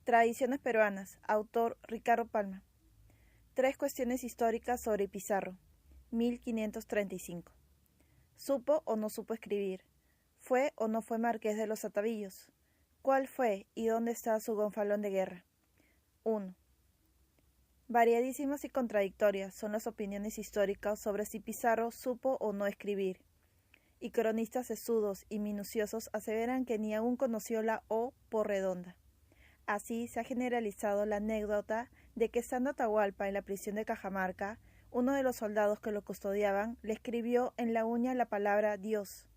Tradiciones peruanas. Autor Ricardo Palma. 3 cuestiones históricas sobre Pizarro. 1535. ¿Supo o no supo escribir? ¿Fue o no fue marqués de los Atavillos? ¿Cuál fue y dónde está su gonfalón de guerra? 1. Variadísimas y contradictorias son las opiniones históricas sobre si Pizarro supo o no escribir, y cronistas sesudos y minuciosos aseveran que ni aún conoció la O por redonda. Así se ha generalizado la anécdota de que estando Atahualpa en la prisión de Cajamarca, uno de los soldados que lo custodiaban le escribió en la uña la palabra Dios.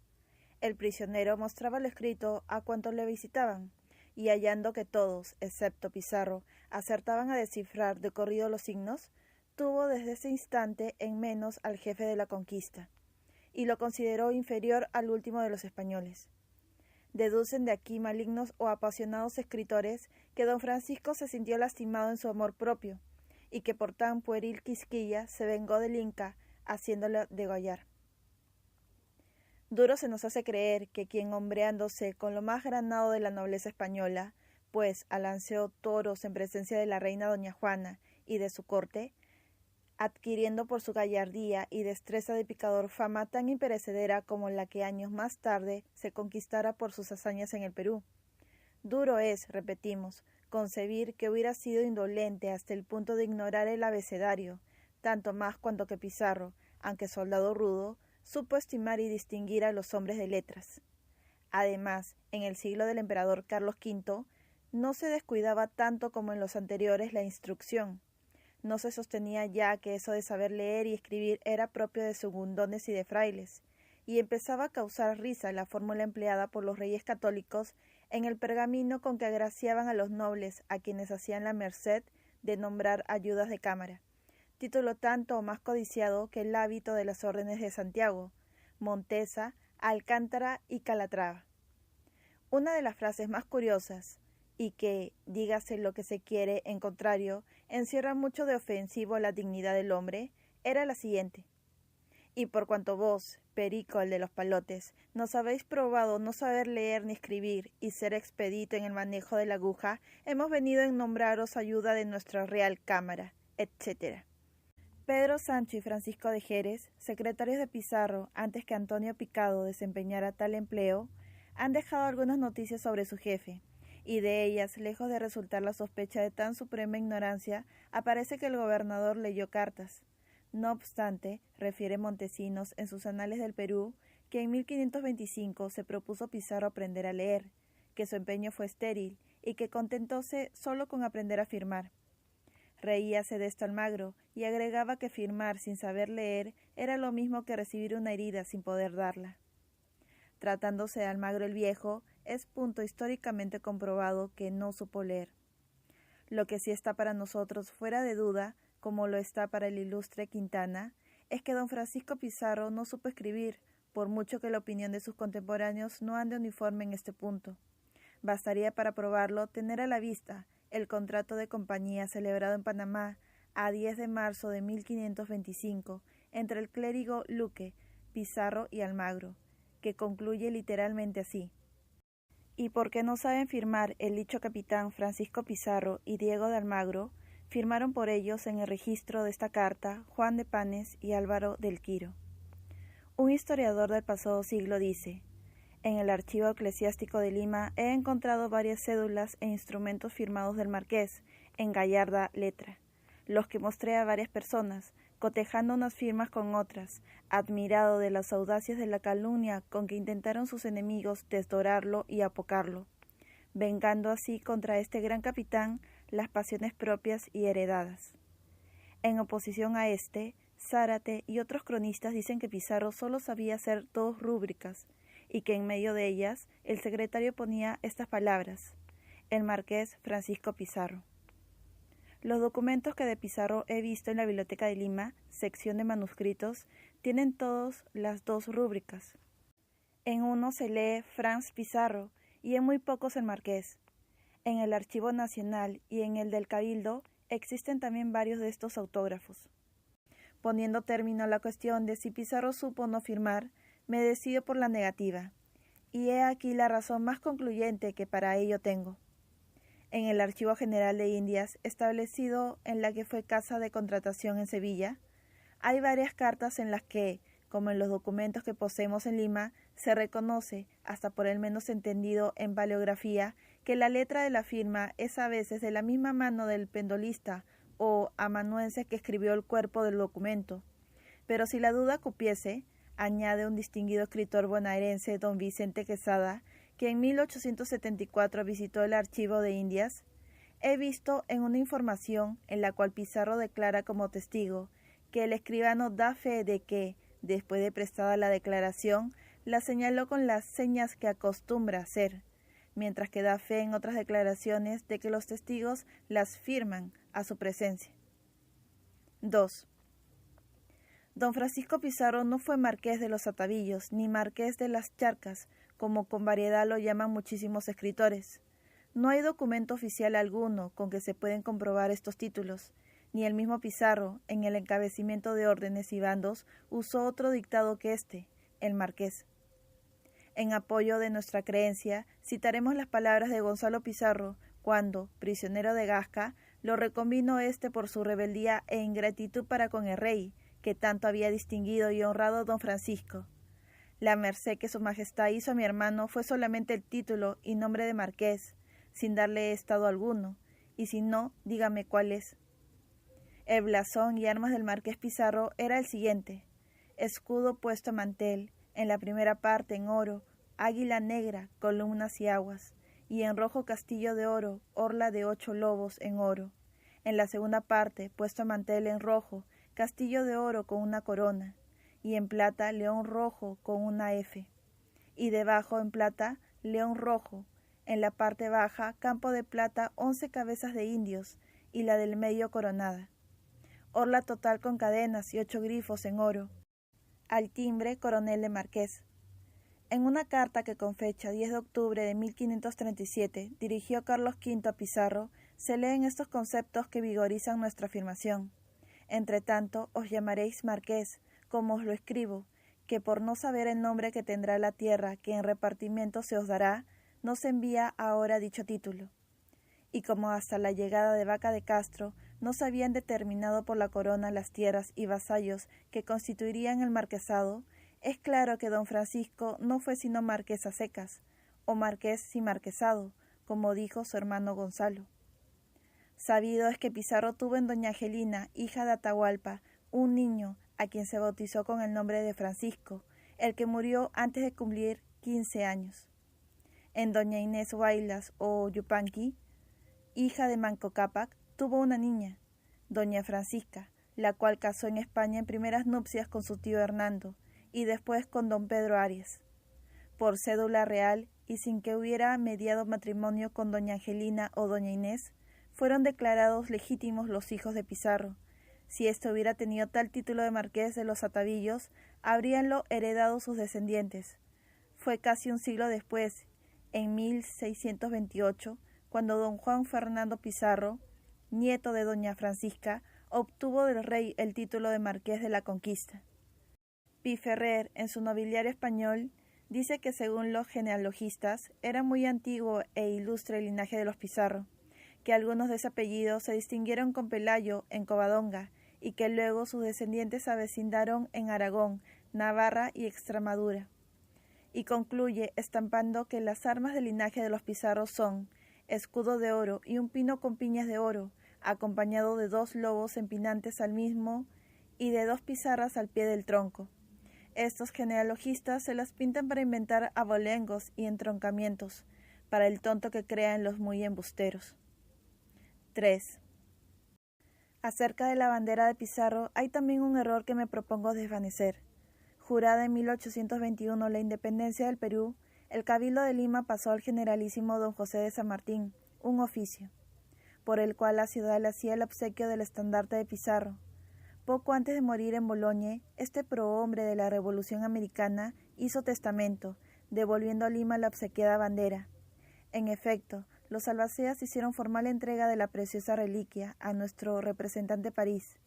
El prisionero mostraba lo escrito a cuantos le visitaban, y hallando que todos, excepto Pizarro, acertaban a descifrar de corrido los signos, tuvo desde ese instante en menos al jefe de la conquista, y lo consideró inferior al último de los españoles. Deducen de aquí malignos o apasionados escritores que don Francisco se sintió lastimado en su amor propio, y que por tan pueril quisquilla se vengó del Inca, haciéndolo degollar. Duro se nos hace creer que quien hombreándose con lo más granado de la nobleza española, pues alanceó toros en presencia de la reina doña Juana y de su corte, adquiriendo por su gallardía y destreza de picador fama tan imperecedera como la que años más tarde se conquistara por sus hazañas en el Perú. Duro es, repetimos, concebir que hubiera sido indolente hasta el punto de ignorar el abecedario, tanto más cuanto que Pizarro, aunque soldado rudo, supo estimar y distinguir a los hombres de letras. Además, en el siglo del emperador Carlos V, no se descuidaba tanto como en los anteriores la instrucción. No se sostenía ya que eso de saber leer y escribir era propio de segundones y de frailes, y empezaba a causar risa la fórmula empleada por los reyes católicos en el pergamino con que agraciaban a los nobles a quienes hacían la merced de nombrar ayudas de cámara, título tanto o más codiciado que el hábito de las órdenes de Santiago, Montesa, Alcántara y Calatrava. Una de las frases más curiosas, y que, dígase lo que se quiere, en contrario, encierra mucho de ofensivo a la dignidad del hombre, era la siguiente: y por cuanto vos, Perico el de los palotes, nos habéis probado no saber leer ni escribir y ser expedito en el manejo de la aguja, hemos venido en nombraros ayuda de nuestra Real Cámara, etc. Pedro Sancho y Francisco de Jerez, secretarios de Pizarro antes que Antonio Picado desempeñara tal empleo, han dejado algunas noticias sobre su jefe, y de ellas, lejos de resultar la sospecha de tan suprema ignorancia, aparece que el gobernador leyó cartas. No obstante, refiere Montesinos en sus Anales del Perú, que en 1525 se propuso Pizarro aprender a leer, que su empeño fue estéril y que contentóse solo con aprender a firmar. Reíase de esto Almagro y agregaba que firmar sin saber leer era lo mismo que recibir una herida sin poder darla. Tratándose de Almagro el Viejo, es punto históricamente comprobado que no supo leer. Lo que sí está para nosotros fuera de duda, como lo está para el ilustre Quintana, es que don Francisco Pizarro no supo escribir, por mucho que la opinión de sus contemporáneos no ande uniforme en este punto. Bastaría para probarlo tener a la vista el contrato de compañía celebrado en Panamá a 10 de marzo de 1525 entre el clérigo Luque, Pizarro y Almagro, que concluye literalmente así: y porque no saben firmar el dicho capitán Francisco Pizarro y Diego de Almagro, firmaron por ellos en el registro de esta carta Juan de Panes y Álvaro del Quiro. Un historiador del pasado siglo dice: en el archivo eclesiástico de Lima he encontrado varias cédulas e instrumentos firmados del marqués, en gallarda letra, los que mostré a varias personas, cotejando unas firmas con otras, admirado de las audacias de la calumnia con que intentaron sus enemigos desdorarlo y apocarlo, vengando así contra este gran capitán las pasiones propias y heredadas. En oposición a este, Zárate y otros cronistas dicen que Pizarro solo sabía hacer 2 rúbricas, y que en medio de ellas el secretario ponía estas palabras: el marqués Francisco Pizarro. Los documentos que de Pizarro he visto en la Biblioteca de Lima, sección de manuscritos, tienen todos las 2 rúbricas. En uno se lee Franz Pizarro y en muy pocos el marqués. En el Archivo Nacional y en el del Cabildo existen también varios de estos autógrafos. Poniendo término a la cuestión de si Pizarro supo o no firmar, me decido por la negativa, y he aquí la razón más concluyente que para ello tengo. en el Archivo General de Indias, establecido en la que fue casa de contratación en Sevilla, hay varias cartas en las que, como en los documentos que poseemos en Lima, se reconoce, hasta por el menos entendido en paleografía, que la letra de la firma es a veces de la misma mano del pendolista o amanuense que escribió el cuerpo del documento. Pero si la duda cupiese, añade un distinguido escritor bonaerense, don Vicente Quesada, que en 1874 visitó el Archivo de Indias, he visto en una información en la cual Pizarro declara como testigo que el escribano da fe de que, después de prestada la declaración, la señaló con las señas que acostumbra hacer, mientras que da fe en otras declaraciones de que los testigos las firman a su presencia. 2. Don Francisco Pizarro no fue marqués de los Atavillos, ni marqués de las Charcas, como con variedad lo llaman muchísimos escritores. No hay documento oficial alguno con que se pueden comprobar estos títulos, ni el mismo Pizarro, en el encabecimiento de órdenes y bandos, usó otro dictado que el marqués. En apoyo de nuestra creencia, citaremos las palabras de Gonzalo Pizarro, cuando, prisionero de Gasca, lo reconvino por su rebeldía e ingratitud para con el rey, que tanto había distinguido y honrado a don Francisco. La merced que su majestad hizo a mi hermano fue solamente el título y nombre de marqués, sin darle estado alguno, y si no, dígame cuál es. El blasón y armas del marqués Pizarro era el siguiente: escudo puesto a mantel, en la primera parte en oro, águila negra, columnas y aguas, y en rojo castillo de oro, orla de 8 lobos en oro. En la segunda parte, puesto a mantel en rojo, castillo de oro con una corona, y en plata león rojo con una F, y debajo en plata león rojo, en la parte baja campo de plata 11 cabezas de indios, y la del medio coronada. Orla total con cadenas y 8 grifos en oro. Al timbre coronel de marqués. En una carta que con fecha 10 de octubre de 1537 dirigió Carlos V a Pizarro, se leen estos conceptos que vigorizan nuestra afirmación. Entretanto, os llamaréis marqués, como os lo escribo, que por no saber el nombre que tendrá la tierra que en repartimiento se os dará, no se envía ahora dicho título. Y como hasta la llegada de Vaca de Castro no se habían determinado por la corona las tierras y vasallos que constituirían el marquesado, es claro que don Francisco no fue sino marqués a secas, o marqués sin marquesado, como dijo su hermano Gonzalo. Sabido es que Pizarro tuvo en doña Angelina, hija de Atahualpa, un niño, a quien se bautizó con el nombre de Francisco, el que murió antes de cumplir 15 años. En doña Inés Huaylas o Yupanqui, hija de Manco Cápac, tuvo una niña, doña Francisca, la cual casó en España en primeras nupcias con su tío Hernando y después con don Pedro Arias. Por cédula real y sin que hubiera mediado matrimonio con doña Angelina o doña Inés, fueron declarados legítimos los hijos de Pizarro. Si éste hubiera tenido tal título de marqués de los Atavillos, habríanlo heredado sus descendientes. Fue casi un siglo después, en 1628, cuando don Juan Fernando Pizarro, nieto de doña Francisca, obtuvo del rey el título de marqués de la Conquista. Piferrer, en su nobiliario español, dice que según los genealogistas, era muy antiguo e ilustre el linaje de los Pizarro, que algunos de ese apellido se distinguieron con Pelayo en Covadonga, y que luego sus descendientes se avecindaron en Aragón, Navarra y Extremadura. Y concluye estampando que las armas del linaje de los Pizarro son escudo de oro y un pino con piñas de oro, acompañado de 2 lobos empinantes al mismo y de 2 pizarras al pie del tronco. Estos genealogistas se las pintan para inventar abolengos y entroncamientos, para el tonto que crea en los muy embusteros. 3. Acerca de la bandera de Pizarro hay también un error que me propongo desvanecer. Jurada en 1821 la independencia del Perú, el Cabildo de Lima pasó al generalísimo don José de San Martín un oficio, por el cual la ciudad le hacía el obsequio del estandarte de Pizarro. Poco antes de morir en Boloña, este prohombre de la Revolución Americana hizo testamento, devolviendo a Lima la obsequiada bandera. En efecto, los albaceas hicieron formal entrega de la preciosa reliquia a nuestro representante París,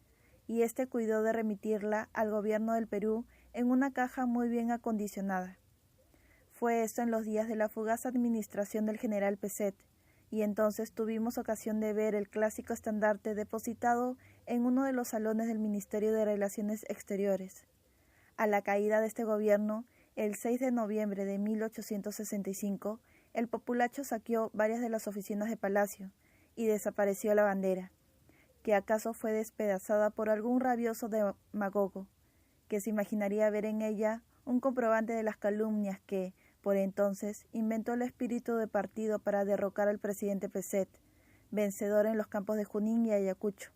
y éste cuidó de remitirla al gobierno del Perú en una caja muy bien acondicionada. Fue esto en los días de la fugaz administración del general Peset, y entonces tuvimos ocasión de ver el clásico estandarte depositado en uno de los salones del Ministerio de Relaciones Exteriores. A la caída de este gobierno, el 6 de noviembre de 1865, el populacho saqueó varias de las oficinas de Palacio y desapareció la bandera, que acaso fue despedazada por algún rabioso demagogo, que se imaginaría ver en ella un comprobante de las calumnias que, por entonces, inventó el espíritu de partido para derrocar al presidente Peset, vencedor en los campos de Junín y Ayacucho,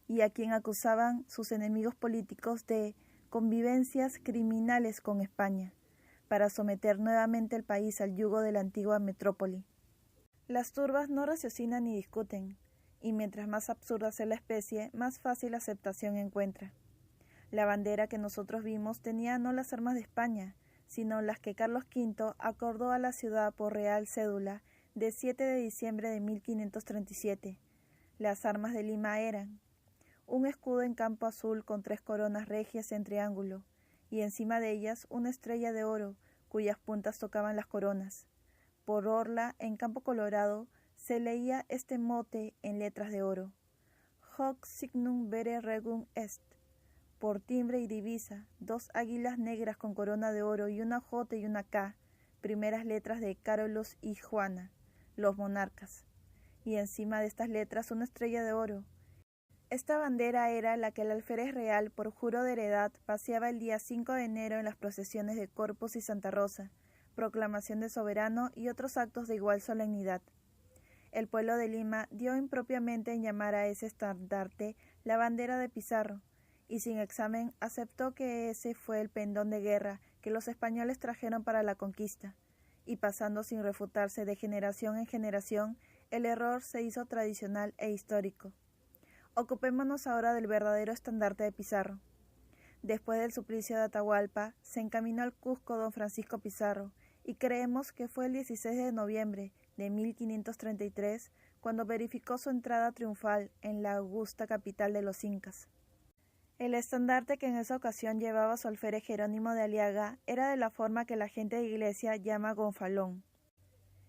y a quien acusaban sus enemigos políticos de convivencias criminales con España, para someter nuevamente el país al yugo de la antigua metrópoli. Las turbas no raciocinan ni discuten, y mientras más absurda sea la especie, más fácil aceptación encuentra. La bandera que nosotros vimos tenía no las armas de España, sino las que Carlos V acordó a la ciudad por real cédula de 7 de diciembre de 1537. Las armas de Lima eran un escudo en campo azul con 3 coronas regias en triángulo, y encima de ellas una estrella de oro, cuyas puntas tocaban las coronas. Por orla, en campo colorado, se leía este mote en letras de oro: Hoc signum vere regum est. Por timbre y divisa, 2 águilas negras con corona de oro y una J y una K, primeras letras de Carolus y Juana, los monarcas, y encima de estas letras una estrella de oro. Esta bandera era la que el alférez real, por juro de heredad, paseaba el día 5 de enero en las procesiones de Corpus y Santa Rosa, proclamación de soberano y otros actos de igual solemnidad. El pueblo de Lima dio impropiamente en llamar a ese estandarte la bandera de Pizarro, y sin examen aceptó que ese fue el pendón de guerra que los españoles trajeron para la conquista, y pasando sin refutarse de generación en generación, el error se hizo tradicional e histórico. Ocupémonos ahora del verdadero estandarte de Pizarro. Después del suplicio de Atahualpa, se encaminó al Cusco don Francisco Pizarro, y creemos que fue el 16 de noviembre de 1533 cuando verificó su entrada triunfal en la augusta capital de los Incas. El estandarte que en esa ocasión llevaba su alférez Jerónimo de Aliaga era de la forma que la gente de iglesia llama gonfalón.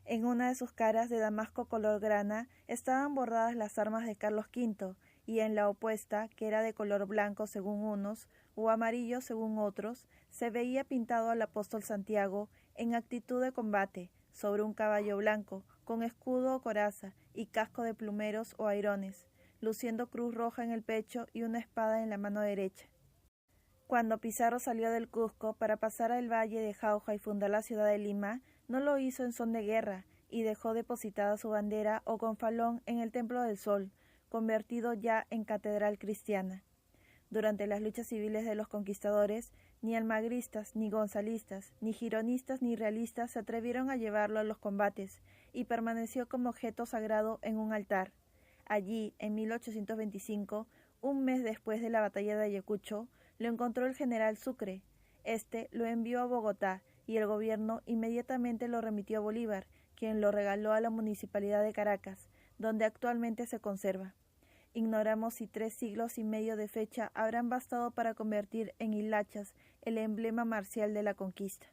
En una de sus caras de damasco color grana estaban bordadas las armas de Carlos V, y en la opuesta, que era de color blanco según unos, o amarillo según otros, se veía pintado al apóstol Santiago en actitud de combate, sobre un caballo blanco, con escudo o coraza y casco de plumeros o airones, luciendo cruz roja en el pecho y una espada en la mano derecha. Cuando Pizarro salió del Cusco para pasar al valle de Jauja y fundar la ciudad de Lima, no lo hizo en son de guerra, y dejó depositada su bandera o gonfalón en el Templo del Sol, convertido ya en catedral cristiana. Durante las luchas civiles de los conquistadores, ni almagristas, ni gonzalistas, ni gironistas, ni realistas se atrevieron a llevarlo a los combates, y permaneció como objeto sagrado en un altar. Allí, en 1825, un mes después de la batalla de Ayacucho, lo encontró el general Sucre. Este lo envió a Bogotá, y el gobierno inmediatamente lo remitió a Bolívar, quien lo regaló a la Municipalidad de Caracas, donde actualmente se conserva. Ignoramos si 3 siglos y medio de fecha habrán bastado para convertir en hilachas el emblema marcial de la conquista.